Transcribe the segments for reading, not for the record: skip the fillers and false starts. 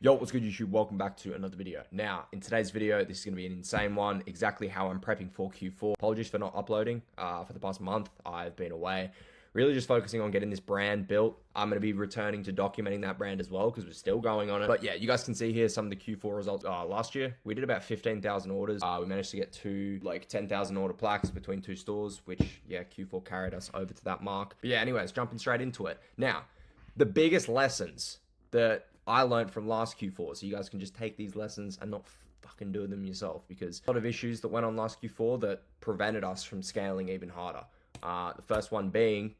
Yo, what's good YouTube? Welcome back to another video. Now, in today's video, this is going to be an insane one, exactly how I'm prepping for Q4. Apologies for not uploading for the past month. I've been away, really just focusing on getting this brand built. I'm going to be returning to documenting that brand as well because we're still going on it. But yeah, you guys can see here some of the Q4 results. Last year, we did about 15,000 orders. We managed to get 10,000 order plaques between two stores, which yeah, Q4 carried us over to that mark. But yeah, anyways, jumping straight into it. Now, the biggest lessons that I learned from last Q4, so you guys can just take these lessons and not fucking do them yourself, because a lot of issues that went on last Q4 that prevented us from scaling even harder. The first one being,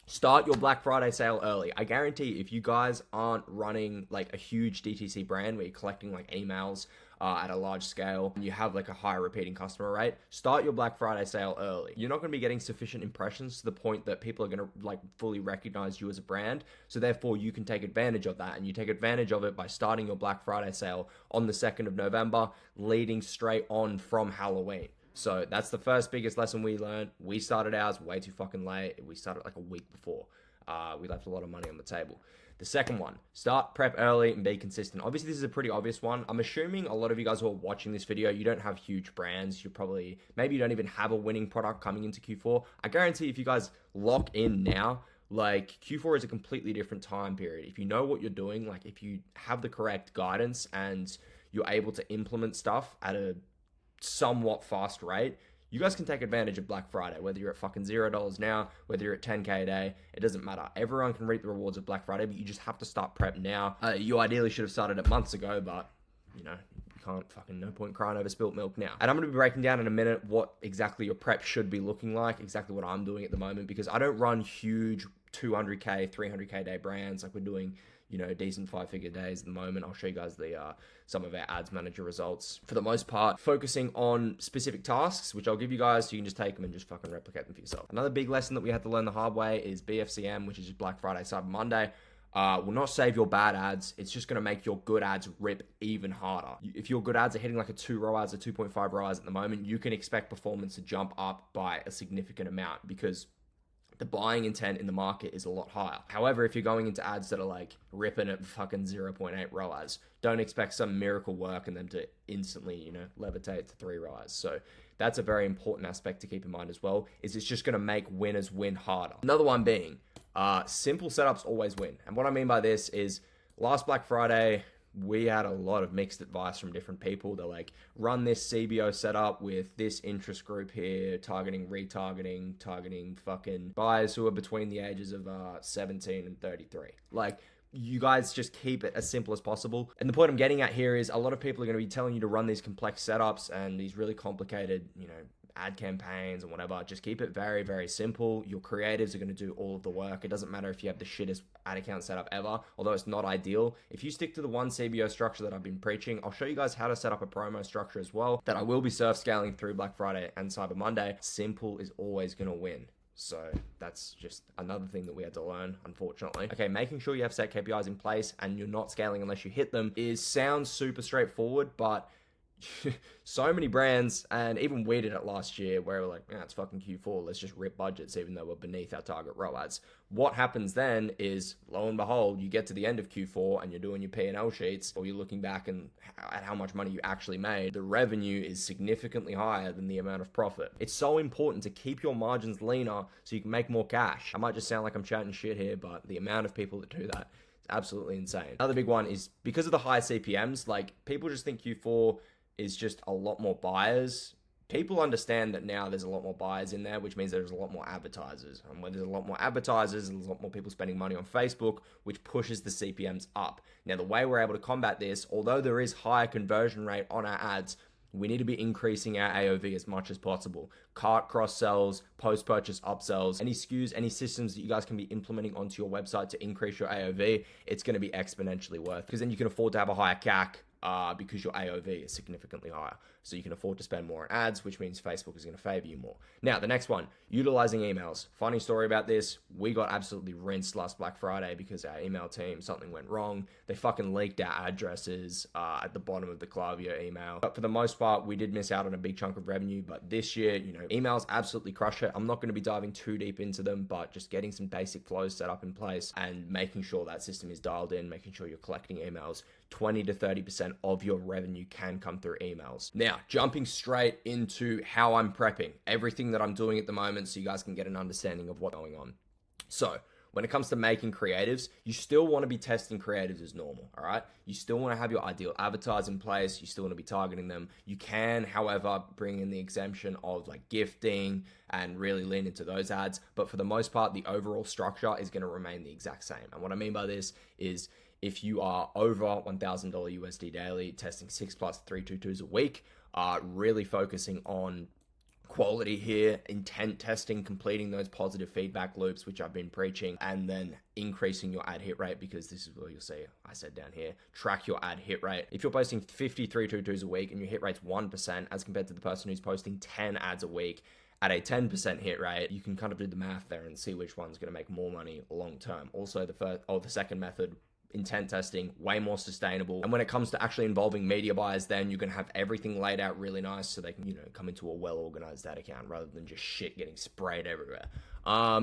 start your Black Friday sale early. I guarantee if you guys aren't running like a huge DTC brand where you're collecting like emails at a large scale and you have like a high repeating customer rate, start your Black Friday sale early. You're not going to be getting sufficient impressions to the point that people are going to like fully recognize you as a brand. So therefore you can take advantage of that, and you take advantage of it by starting your Black Friday sale on the 2nd of November, leading straight on from Halloween. So that's the first biggest lesson we learned. We started ours way too fucking late. We started like a week before. We left a lot of money on the table. The second one, start prep early and be consistent. Obviously, this is a pretty obvious one. I'm assuming a lot of you guys who are watching this video, you don't have huge brands. Maybe you don't even have a winning product coming into Q4. I guarantee if you guys lock in now, like Q4 is a completely different time period. If you know what you're doing, like if you have the correct guidance and you're able to implement stuff at a somewhat fast rate, you guys can take advantage of Black Friday, whether you're at fucking $0 now, whether you're at 10K a day, it doesn't matter. Everyone can reap the rewards of Black Friday, but you just have to start prep now. You ideally should have started it months ago, but you know, you can't fucking, no point crying over spilt milk now. And I'm going to be breaking down in a minute what exactly your prep should be looking like, exactly what I'm doing at the moment, because I don't run huge 200K, 300K day brands like we're doing, you know, decent 5-figure days at the moment. I'll show you guys the some of our ads manager results. For the most part, focusing on specific tasks, which I'll give you guys so you can just take them and just fucking replicate them for yourself. Another big lesson that we had to learn the hard way is BFCM, which is just Black Friday, Cyber Monday. Will not save your bad ads. It's just going to make your good ads rip even harder. If your good ads are hitting like a 2 ROAS or 2.5 ROAS at the moment, you can expect performance to jump up by a significant amount because the buying intent in the market is a lot higher. However, if you're going into ads that are like ripping at fucking 0.8 ROAS, don't expect some miracle work and them to instantly, you know, levitate to 3 ROAS. So that's a very important aspect to keep in mind as well, is it's just going to make winners win harder. Another one being, simple setups always win. And what I mean by this is last Black Friday, we had a lot of mixed advice from different people. They're like, run this CBO setup with this interest group here, targeting fucking buyers who are between the ages of 17 and 33. Like, you guys just keep it as simple as possible. And the point I'm getting at here is a lot of people are going to be telling you to run these complex setups and these really complicated, you know, ad campaigns and whatever. Just keep it very, very simple. Your creatives are going to do all of the work. It doesn't matter if you have the shittest ad account setup ever, although it's not ideal. If you stick to the one CBO structure that I've been preaching, I'll show you guys how to set up a promo structure as well that I will be surf scaling through Black Friday and Cyber Monday. Simple is always going to win. So that's just another thing that we had to learn, unfortunately. Okay, making sure you have set KPIs in place and you're not scaling unless you hit them sounds super straightforward, but so many brands, and even we did it last year, where we're like, yeah, it's fucking Q4, let's just rip budgets even though we're beneath our target ROAS. What happens then is, lo and behold, you get to the end of Q4 and you're doing your P&L sheets, or you're looking back and at how much money you actually made. The revenue is significantly higher than the amount of profit. It's so important to keep your margins leaner so you can make more cash. I might just sound like I'm chatting shit here, but the amount of people that do that is absolutely insane. Another big one is because of the high CPMs, like people just think Q4 is just a lot more buyers. People understand that now there's a lot more buyers in there, which means there's a lot more advertisers. And when there's a lot more advertisers, there's a lot more people spending money on Facebook, which pushes the CPMs up. Now, the way we're able to combat this, although there is higher conversion rate on our ads, we need to be increasing our AOV as much as possible. Cart cross-sells, post-purchase upsells, any SKUs, any systems that you guys can be implementing onto your website to increase your AOV, it's going to be exponentially worth, because then you can afford to have a higher CAC, because your AOV is significantly higher. So you can afford to spend more on ads, which means Facebook is going to favor you more. Now, the next one, utilizing emails. Funny story about this. We got absolutely rinsed last Black Friday because our email team, something went wrong. They fucking leaked our addresses at the bottom of the Klaviyo email. But for the most part, we did miss out on a big chunk of revenue. But this year, emails absolutely crush it. I'm not going to be diving too deep into them, but just getting some basic flows set up in place and making sure that system is dialed in, making sure you're collecting emails. 20 to 30% of your revenue can come through emails. Now, jumping straight into how I'm prepping, everything that I'm doing at the moment so you guys can get an understanding of what's going on. So, when it comes to making creatives, you still want to be testing creatives as normal, all right? You still want to have your ideal avatars in place. You still want to be targeting them. You can, however, bring in the exemption of like gifting and really lean into those ads. But for the most part, the overall structure is going to remain the exact same. And what I mean by this is if you are over $1,000 USD daily, testing 6+ 322s a week, really focusing on quality here, intent testing, completing those positive feedback loops, which I've been preaching, and then increasing your ad hit rate, because this is what you'll see. I said down here, track your ad hit rate. If you're posting 50 322s a week and your hit rate's 1% as compared to the person who's posting 10 ads a week at a 10% hit rate, you can kind of do the math there and see which one's going to make more money long term. Also, the second method, intent testing, way more sustainable. And when it comes to actually involving media buyers, then you can have everything laid out really nice so they can, come into a well-organized ad account rather than just shit getting sprayed everywhere.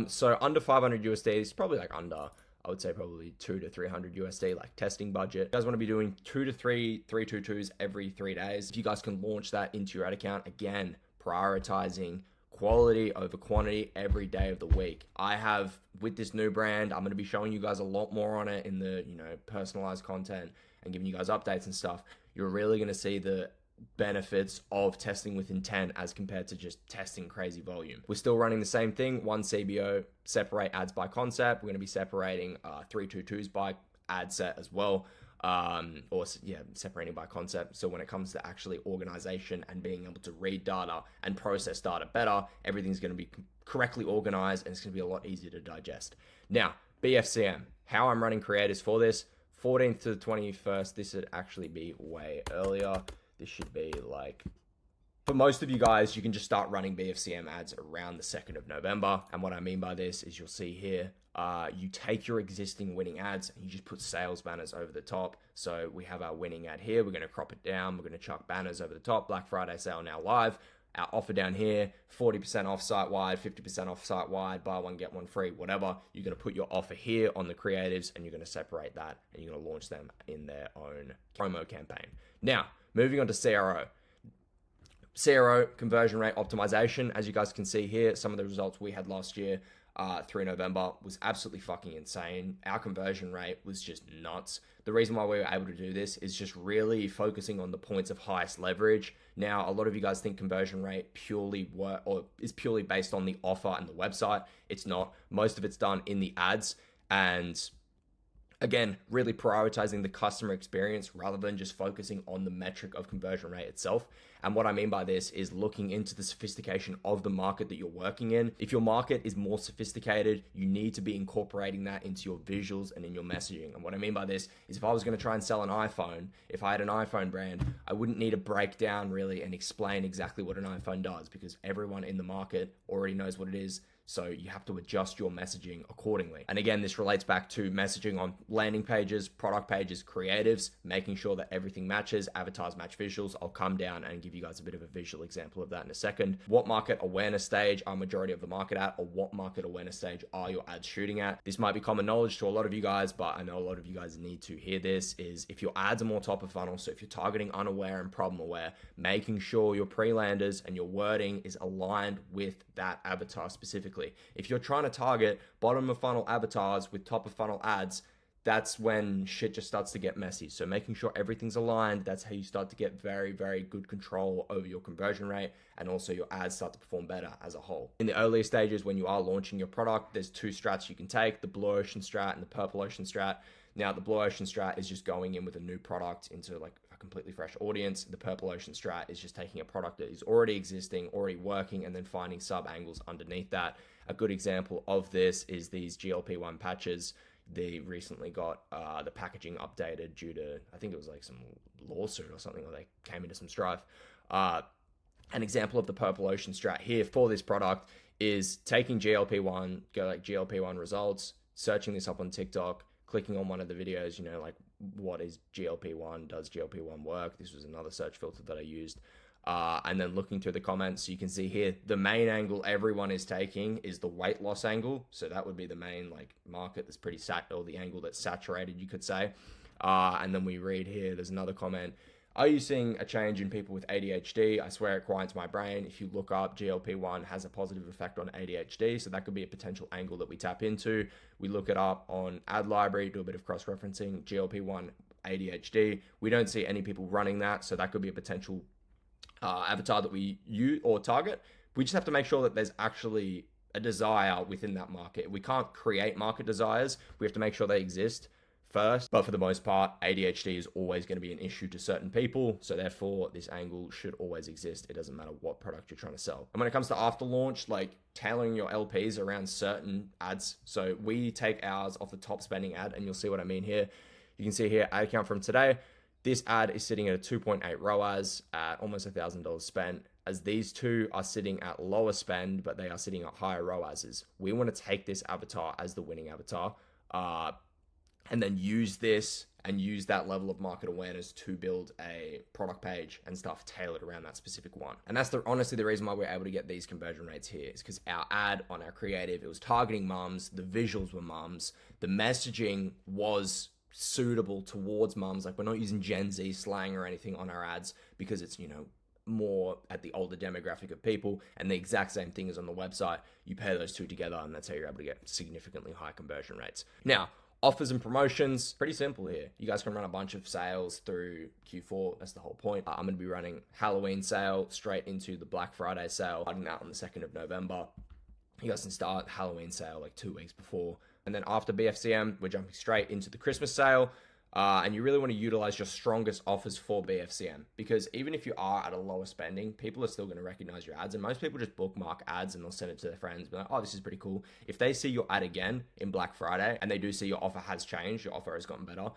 So under 500 USD is probably like under, I would say probably 200 to 300 USD, like testing budget. You guys want to be doing 2 to 3 322s every 3 days. If you guys can launch that into your ad account, again, prioritizing quality over quantity every day of the week. I have, with this new brand, I'm going to be showing you guys a lot more on it in the, personalized content and giving you guys updates and stuff. You're really going to see the benefits of testing with intent as compared to just testing crazy volume. We're still running the same thing, one CBO, separate ads by concept. We're going to be separating 322s by ad set as well. Separating by concept. So when it comes to actually organization and being able to read data and process data better, everything's going to be correctly organized and it's going to be a lot easier to digest. Now, BFCM, how I'm running creators for this, 14th to the 21st. This should actually be way earlier. This should be like, for most of you guys, you can just start running BFCM ads around the 2nd of November. And what I mean by this is you'll see here, you take your existing winning ads and you just put sales banners over the top. So we have our winning ad here. We're going to crop it down. We're going to chuck banners over the top. Black Friday sale now live. Our offer down here, 40% off site-wide, 50% off site-wide, buy one, get one free, whatever. You're going to put your offer here on the creatives and you're going to separate that and you're going to launch them in their own promo campaign. Now, moving on to CRO. CRO, conversion rate optimization. As you guys can see here, some of the results we had last year through November was absolutely fucking insane. Our conversion rate was just nuts. The reason why we were able to do this is just really focusing on the points of highest leverage. Now, a lot of you guys think conversion rate is purely based on the offer and the website. It's not. Most of it's done in the ads, and again, really prioritizing the customer experience rather than just focusing on the metric of conversion rate itself. And what I mean by this is looking into the sophistication of the market that you're working in. If your market is more sophisticated, you need to be incorporating that into your visuals and in your messaging. And what I mean by this is if I was going to try and sell an iPhone, if I had an iPhone brand, I wouldn't need to break down really and explain exactly what an iPhone does because everyone in the market already knows what it is. So you have to adjust your messaging accordingly. And again, this relates back to messaging on landing pages, product pages, creatives, making sure that everything matches, avatars match visuals. I'll come down and give you guys a bit of a visual example of that in a second. What market awareness stage are majority of the market at, or what market awareness stage are your ads shooting at? This might be common knowledge to a lot of you guys, but I know a lot of you guys need to hear this, is if your ads are more top of funnel, so if you're targeting unaware and problem aware, making sure your pre-landers and your wording is aligned with that avatar specifically. If you're trying to target bottom of funnel avatars with top of funnel ads, that's when shit just starts to get messy. So making sure everything's aligned, that's how you start to get very, very good control over your conversion rate, and also your ads start to perform better as a whole. In the earlier stages, when you are launching your product, there's two strats you can take, the blue ocean strat and the purple ocean strat. Now, the blue ocean strat is just going in with a new product into like a completely fresh audience. The purple ocean strat is just taking a product that is already existing, already working, and then finding sub angles underneath that. A good example of this is these GLP-1 patches. they recently got the packaging updated due to, I think it was like some lawsuit or something, or they came into some strife. An example of the Purple Ocean strat here for this product is taking GLP-1, go like GLP-1 results, searching this up on TikTok, clicking on one of the videos, you know, like what is GLP-1? Does GLP-1 work? This was another search filter that I used. And then looking through the comments, you can see here, the main angle everyone is taking is the weight loss angle. So that would be the main like market that's pretty or the angle that's saturated, you could say. And then we read here, there's another comment. Are you seeing a change in people with ADHD? I swear it quiets my brain. If you look up, GLP-1 has a positive effect on ADHD. So that could be a potential angle that we tap into. We look it up on ad library, do a bit of cross-referencing, GLP-1 ADHD. We don't see any people running that. So that could be a potential avatar that we use or target. We just have to make sure that there's actually a desire within that market. We can't create market desires. We have to make sure they exist first. But for the most part, ADHD is always going to be an issue to certain people. So therefore, this angle should always exist. It doesn't matter what product you're trying to sell. And when it comes to after launch, like tailoring your LPs around certain ads. So we take ours off the top spending ad, and you'll see what I mean here. You can see here, ad count from today. This ad is sitting at a 2.8 ROAS at almost $1,000 spent, as these two are sitting at lower spend, but they are sitting at higher ROASs. We want to take this avatar as the winning avatar, and then use this and use that level of market awareness to build a product page and stuff tailored around that specific one. And that's honestly the reason why we're able to get these conversion rates here, is because our ad on our creative, it was targeting mums, the visuals were mums, the messaging was suitable towards mums. Like, we're not using Gen Z slang or anything on our ads because it's, you know, more at the older demographic of people, and the exact same thing is on the website. You pair those two together, and that's how you're able to get significantly high conversion rates. Now, offers and promotions, pretty simple here. You guys can run a bunch of sales through Q4. That's the whole point. I'm going to be running Halloween sale straight into the Black Friday sale, starting out on the 2nd of November. You guys can start Halloween sale like 2 weeks before. And then after BFCM, we're jumping straight into the Christmas sale. And you really want to utilize your strongest offers for BFCM, because even if you are at a lower spending, people are still going to recognize your ads. And most people just bookmark ads and they'll send it to their friends, be like, oh, this is pretty cool. If they see your ad again in Black Friday and they do see your offer has changed, your offer has gotten better,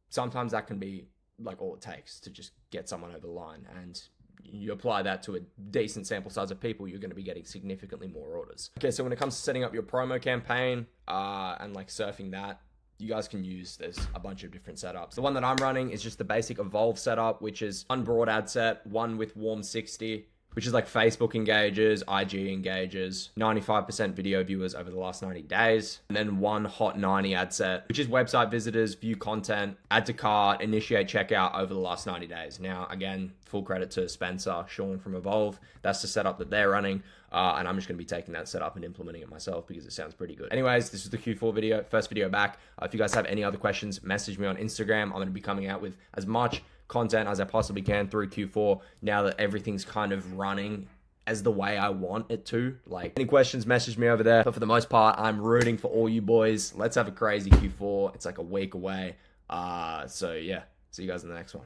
sometimes that can be like all it takes to just get someone over the line. And you apply that to a decent sample size of people, you're going to be getting significantly more orders. Okay, so when it comes to setting up your promo campaign and like surfing that, you guys can use, there's a bunch of different setups. The one that I'm running is just the basic Evolve setup, which is one broad ad set, one with warm 60, which is like Facebook engages, IG engages, 95% video viewers over the last 90 days, and then one hot 90 ad set, which is website visitors, view content, add to cart, initiate checkout over the last 90 days. Now, again, full credit to Spencer, Sean from Evolve. That's the setup that they're running. And I'm just going to be taking that setup and implementing it myself because it sounds pretty good. Anyways, this is the Q4 video, first video back. If you guys have any other questions, message me on Instagram. I'm going to be coming out with as much content as I possibly can through Q4 now that everything's kind of running as the way I want it to. Like, any questions, message me over there. But for the most part, I'm rooting for all you boys. Let's have a crazy Q4. It's like a week away. So yeah, see you guys in the next one.